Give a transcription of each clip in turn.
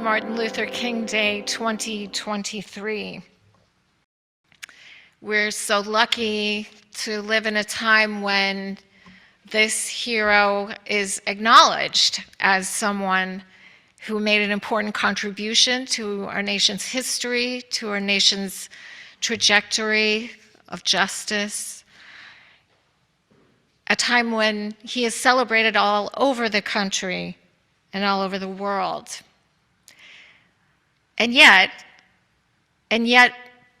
Martin Luther King Day 2023. We're so lucky to live in a time when this hero is acknowledged as someone who made an important contribution to our nation's history, to our nation's trajectory of justice. A time when he is celebrated all over the country and all over the world. And yet,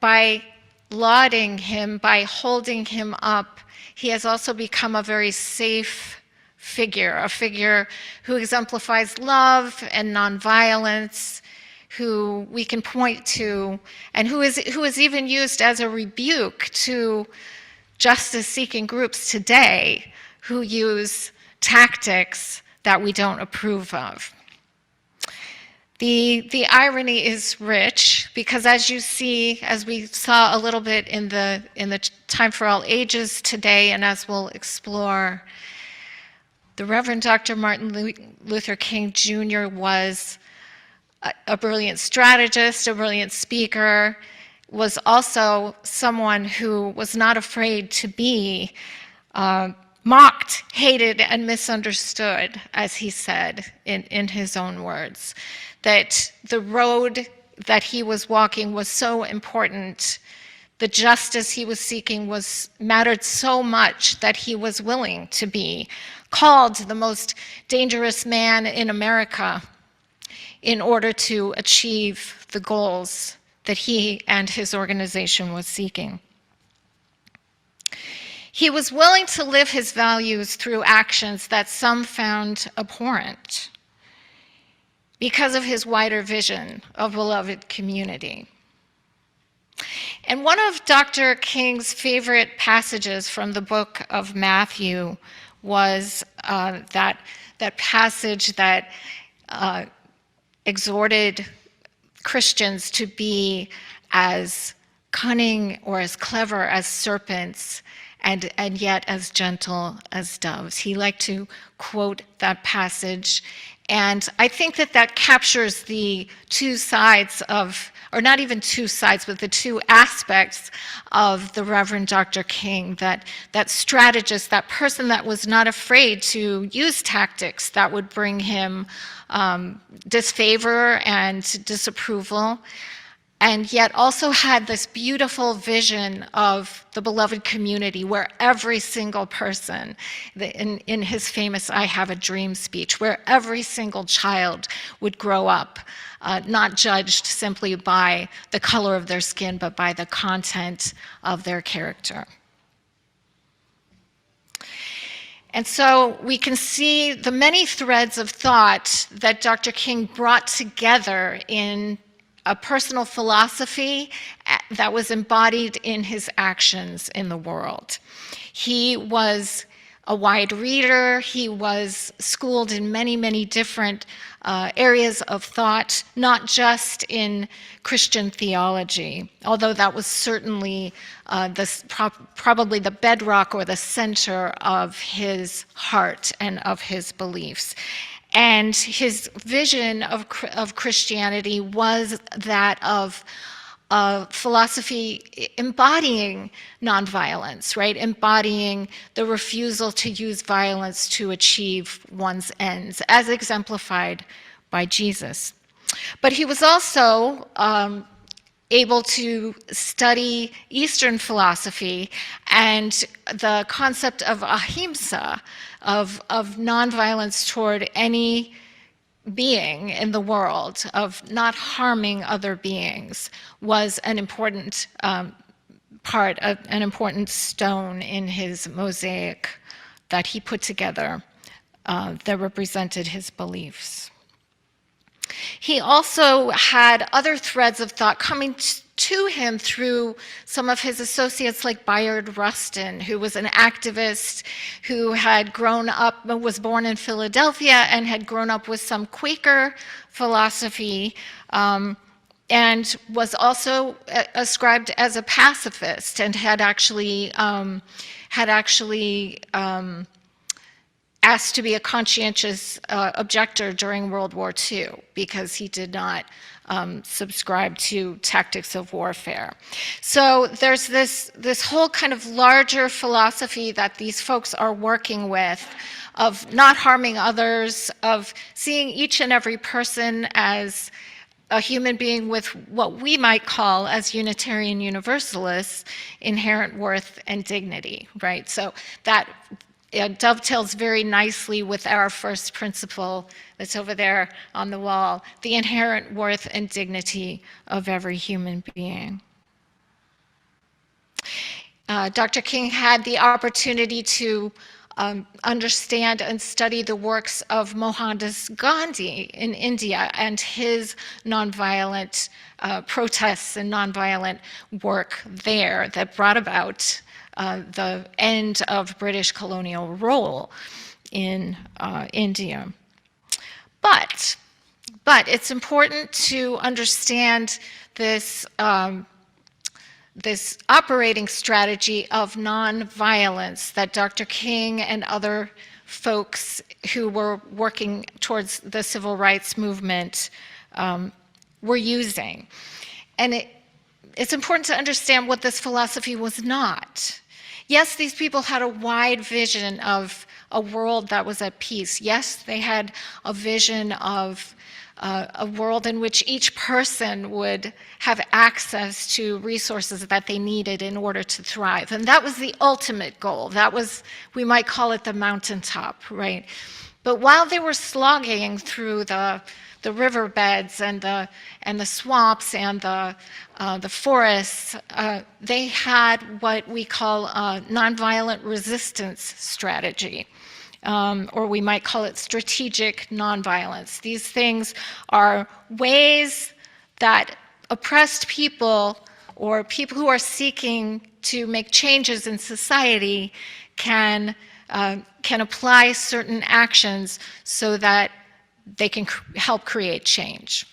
by lauding him, by holding him up, he has also become a very safe figure, a figure who exemplifies love and nonviolence, who we can point to, and who is even used as a rebuke to justice-seeking groups today who use tactics that we don't approve of. The irony is rich because, as you see, as we saw a little bit in the Time for All Ages today, and as we'll explore, the Reverend Dr. Martin Luther King Jr. was a brilliant strategist, a brilliant speaker, was also someone who was not afraid to be mocked, hated, and misunderstood, as he said in his own words. That the road that he was walking was so important, the justice he was seeking mattered so much that he was willing to be called the most dangerous man in America in order to achieve the goals that he and his organization was seeking. He was willing to live his values through actions that some found abhorrent because of his wider vision of beloved community. And one of Dr. King's favorite passages from the book of Matthew was that passage that exhorted Christians to be as cunning or as clever as serpents and yet as gentle as doves. He liked to quote that passage, and I think that captures the two sides of, or not even two sides, but the two aspects of the Reverend Dr. King, that strategist, that person that was not afraid to use tactics that would bring him disfavor and disapproval, and yet also had this beautiful vision of the beloved community where every single person, in his famous I Have a Dream speech, where every single child would grow up, not judged simply by the color of their skin, but by the content of their character. And so we can see the many threads of thought that Dr. King brought together in a personal philosophy that was embodied in his actions in the world. He was a wide reader. He was schooled in many, many different areas of thought, not just in Christian theology, although that was certainly probably the bedrock or the center of his heart and of his beliefs. And his vision of Christianity was that of philosophy embodying nonviolence, right? Embodying the refusal to use violence to achieve one's ends, as exemplified by Jesus. But he was also able to study Eastern philosophy and the concept of ahimsa, of nonviolence toward any being in the world, of not harming other beings, was an important part, an important stone in his mosaic that he put together that represented his beliefs. He also had other threads of thought coming to him through some of his associates like Bayard Rustin, who was an activist who had grown up, was born in Philadelphia and had grown up with some Quaker philosophy, and was also ascribed as a pacifist and had actually asked to be a conscientious objector during World War II because he did not subscribe to tactics of warfare. So there's this whole kind of larger philosophy that these folks are working with of not harming others, of seeing each and every person as a human being with what we might call, as Unitarian Universalists, inherent worth and dignity, right? So that dovetails very nicely with our first principle that's over there on the wall, the inherent worth and dignity of every human being. Dr. King had the opportunity to understand and study the works of Mohandas Gandhi in India and his nonviolent protests and nonviolent work there that brought about the end of British colonial rule in India. But it's important to understand this this operating strategy of nonviolence that Dr. King and other folks who were working towards the civil rights movement were using. And it's important to understand what this philosophy was not. Yes, these people had a wide vision of a world that was at peace. Yes, they had a vision of a world in which each person would have access to resources that they needed in order to thrive. And that was the ultimate goal. That was, we might call it the mountaintop, right? But while they were slogging through the riverbeds and the swamps and the forests, they had what we call a nonviolent resistance strategy. Or we might call it strategic nonviolence. These things are ways that oppressed people or people who are seeking to make changes in society can apply certain actions so that they can help create change.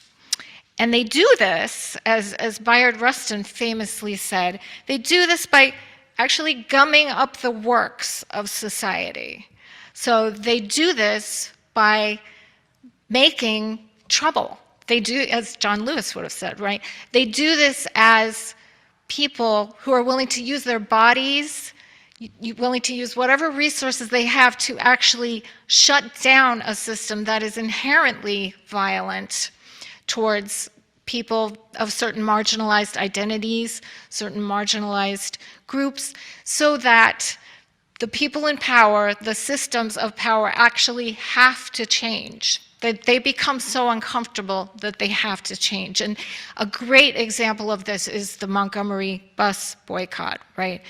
And they do this, as Bayard Rustin famously said, they do this by actually gumming up the works of society. So they do this by making trouble. They do, as John Lewis would have said, right? They do this as people who are willing to use their bodies, willing to use whatever resources they have to actually shut down a system that is inherently violent towards people of certain marginalized identities, certain marginalized groups, so that the people in power, the systems of power actually have to change. That they become so uncomfortable that they have to change. And a great example of this is the Montgomery bus boycott, right?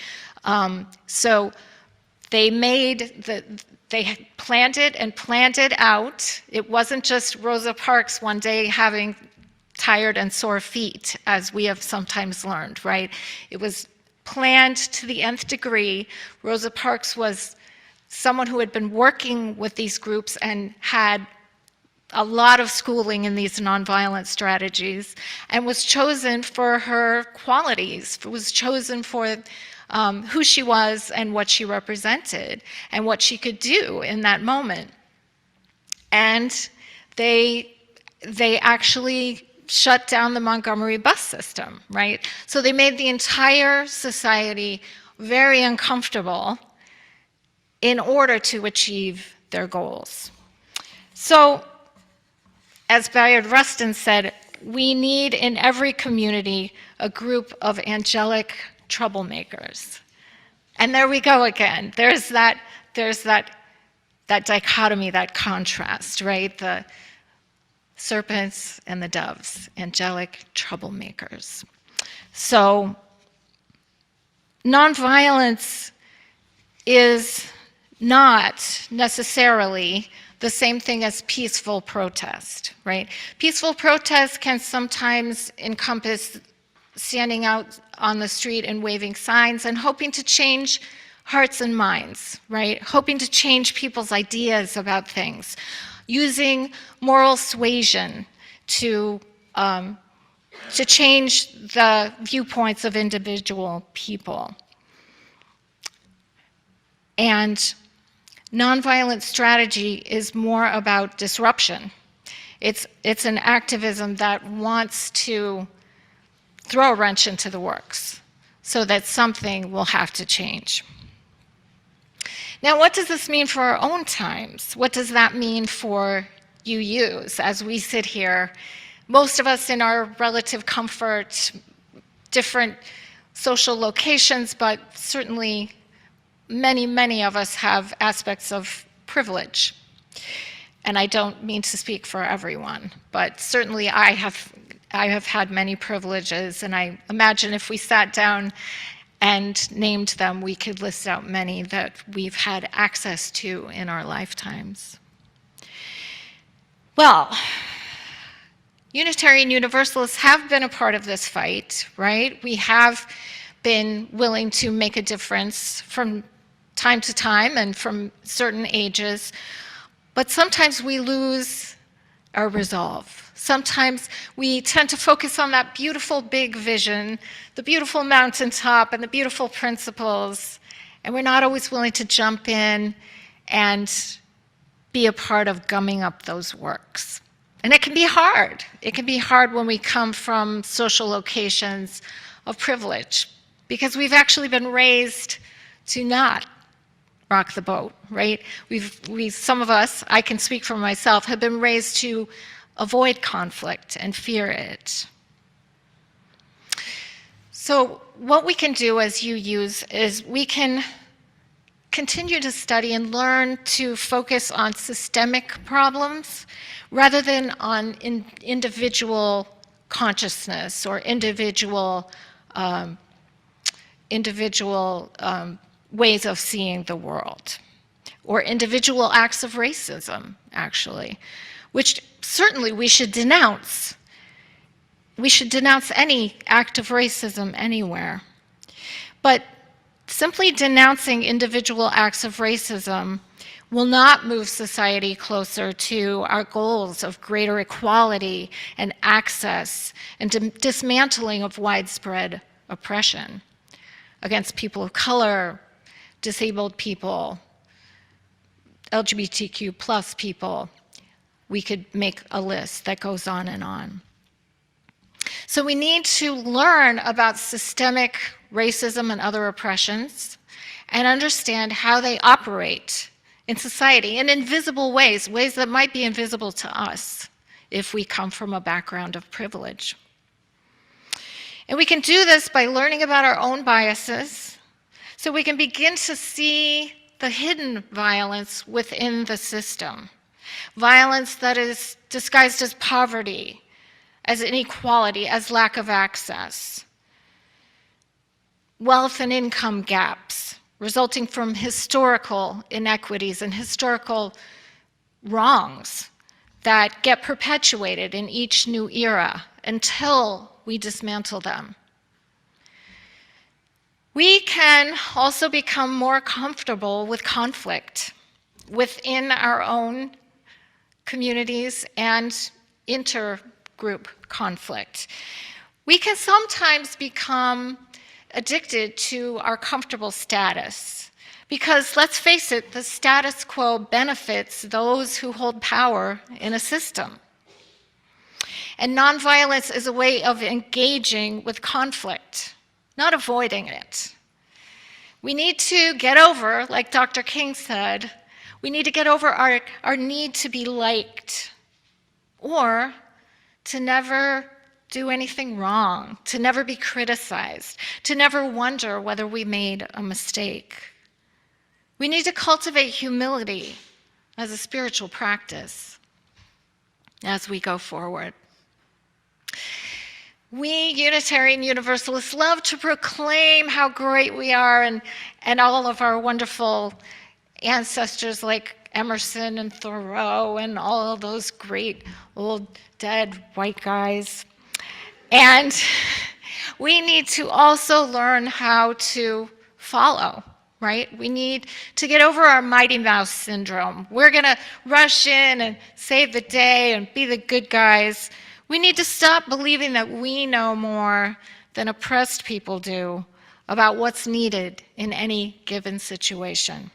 So they planned it and planned it out. It wasn't just Rosa Parks one day having tired and sore feet, as we have sometimes learned, right? It was planned to the nth degree. Rosa Parks was someone who had been working with these groups and had a lot of schooling in these nonviolent strategies, and was chosen for her qualities, was chosen for who she was and what she represented and what she could do in that moment. And they actually shut down the Montgomery bus system, right? So they made the entire society very uncomfortable in order to achieve their goals. So, as Bayard Rustin said, we need in every community a group of angelic troublemakers. And there we go again. There's that dichotomy, that contrast, right? The serpents and the doves, angelic troublemakers. So nonviolence is not necessarily the same thing as peaceful protest, right? Peaceful protest can sometimes encompass standing out on the street and waving signs and hoping to change hearts and minds, right? Hoping to change people's ideas about things, using moral suasion to change the viewpoints of individual people. And Nonviolent strategy is more about disruption. It's an activism that wants to throw a wrench into the works so that something will have to change. Now, what does this mean for our own times? What does that mean for UUs as we sit here, most of us in our relative comfort, different social locations, but certainly many, many of us have aspects of privilege. And I don't mean to speak for everyone, but certainly I have had many privileges, and I imagine if we sat down and named them, we could list out many that we've had access to in our lifetimes. Well, Unitarian Universalists have been a part of this fight, right? We have been willing to make a difference from time to time and from certain ages, but sometimes we lose our resolve. Sometimes we tend to focus on that beautiful big vision, the beautiful mountaintop and the beautiful principles, and we're not always willing to jump in and be a part of gumming up those works. And it can be hard. It can be hard when we come from social locations of privilege, because we've actually been raised to not rock the boat, right? Some of us, I can speak for myself, have been raised to avoid conflict and fear it. So what we can do as UUs is we can continue to study and learn to focus on systemic problems rather than on individual consciousness or individual ways of seeing the world, or individual acts of racism, actually, which certainly we should denounce. We should denounce any act of racism anywhere. But simply denouncing individual acts of racism will not move society closer to our goals of greater equality and access and dismantling of widespread oppression against people of color, disabled people, LGBTQ plus people. We could make a list that goes on and on. So we need to learn about systemic racism and other oppressions and understand how they operate in society in invisible ways, ways that might be invisible to us if we come from a background of privilege. And we can do this by learning about our own biases, so we can begin to see the hidden violence within the system. Violence that is disguised as poverty, as inequality, as lack of access. Wealth and income gaps resulting from historical inequities and historical wrongs that get perpetuated in each new era until we dismantle them. We can also become more comfortable with conflict within our own communities and intergroup conflict. We can sometimes become addicted to our comfortable status because, let's face it, the status quo benefits those who hold power in a system. And nonviolence is a way of engaging with conflict, not avoiding it. We need to get over, like Dr. King said, we need to get over our need to be liked, or to never do anything wrong, to never be criticized, to never wonder whether we made a mistake. We need to cultivate humility as a spiritual practice as we go forward. We Unitarian Universalists love to proclaim how great we are and all of our wonderful ancestors like Emerson and Thoreau and all of those great old dead white guys. And we need to also learn how to follow, right? We need to get over our Mighty Mouse syndrome. We're going to rush in and save the day and be the good guys. We need to stop believing that we know more than oppressed people do about what's needed in any given situation.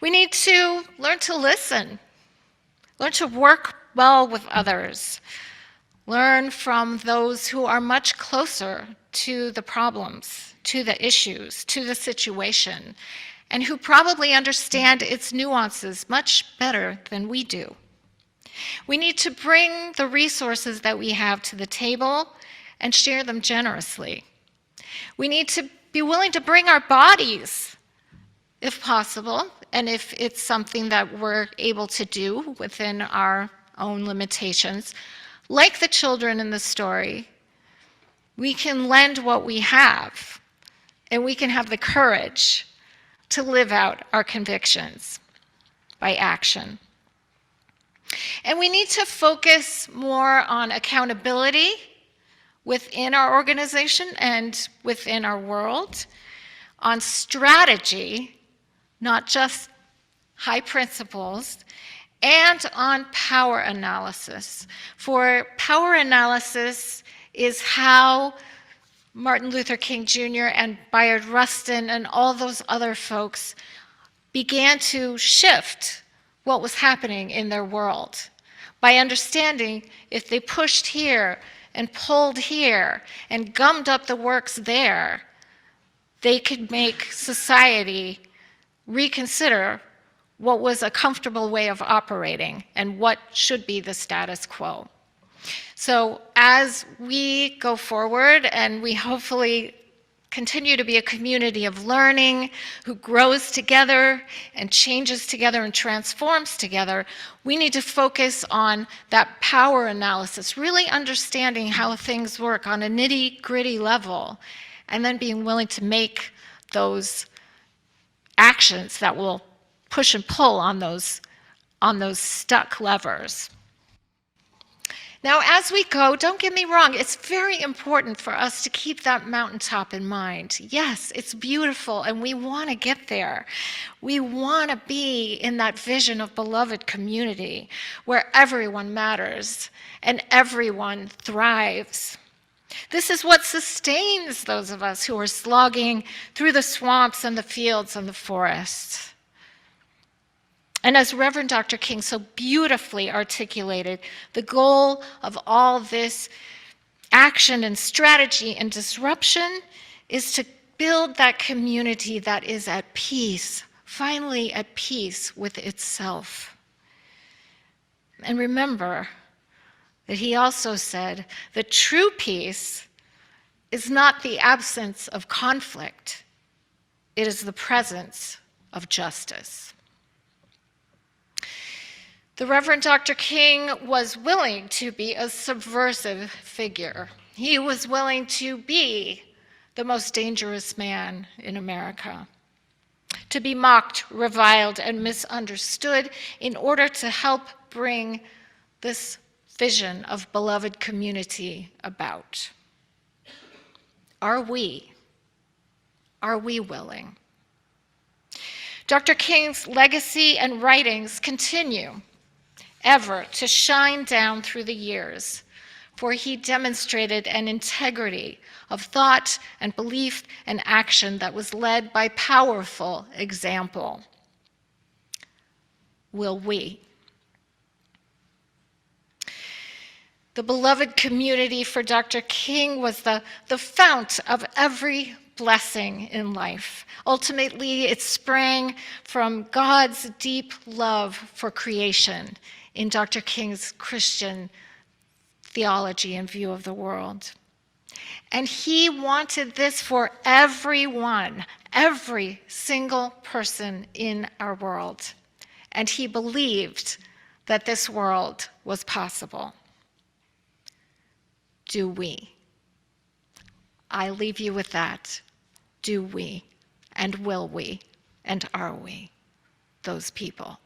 We need to learn to listen, learn to work well with others, learn from those who are much closer to the problems, to the issues, to the situation, and who probably understand its nuances much better than we do. We need to bring the resources that we have to the table and share them generously. We need to be willing to bring our bodies, if possible, and if it's something that we're able to do within our own limitations. Like the children in the story, we can lend what we have, and we can have the courage to live out our convictions by action. And we need to focus more on accountability within our organization and within our world, on strategy, not just high principles, and on power analysis. For power analysis is how Martin Luther King Jr. and Bayard Rustin and all those other folks began to shift what was happening in their world by understanding if they pushed here and pulled here and gummed up the works there, they could make society reconsider what was a comfortable way of operating and what should be the status quo. So as we go forward and we hopefully continue to be a community of learning who grows together and changes together and transforms together, we need to focus on that power analysis, really understanding how things work on a nitty-gritty level, and then being willing to make those actions that will push and pull on those stuck levers. Now, as we go, don't get me wrong, it's very important for us to keep that mountaintop in mind. Yes, it's beautiful, and we want to get there. We want to be in that vision of beloved community where everyone matters and everyone thrives. This is what sustains those of us who are slogging through the swamps and the fields and the forests. And as Reverend Dr. King so beautifully articulated, the goal of all this action and strategy and disruption is to build that community that is at peace, finally at peace with itself. And remember that he also said that true peace is not the absence of conflict, it is the presence of justice. The Reverend Dr. King was willing to be a subversive figure. He was willing to be the most dangerous man in America, to be mocked, reviled, and misunderstood in order to help bring this vision of beloved community about. Are we willing? Dr. King's legacy and writings continue ever to shine down through the years, for he demonstrated an integrity of thought and belief and action that was led by powerful example. Will we? The beloved community for Dr. King was the fount of every blessing in life. Ultimately, it sprang from God's deep love for creation in Dr. King's Christian theology and view of the world. And he wanted this for everyone, every single person in our world. And he believed that this world was possible. Do we? I leave you with that. Do we? And will we? And are we those people?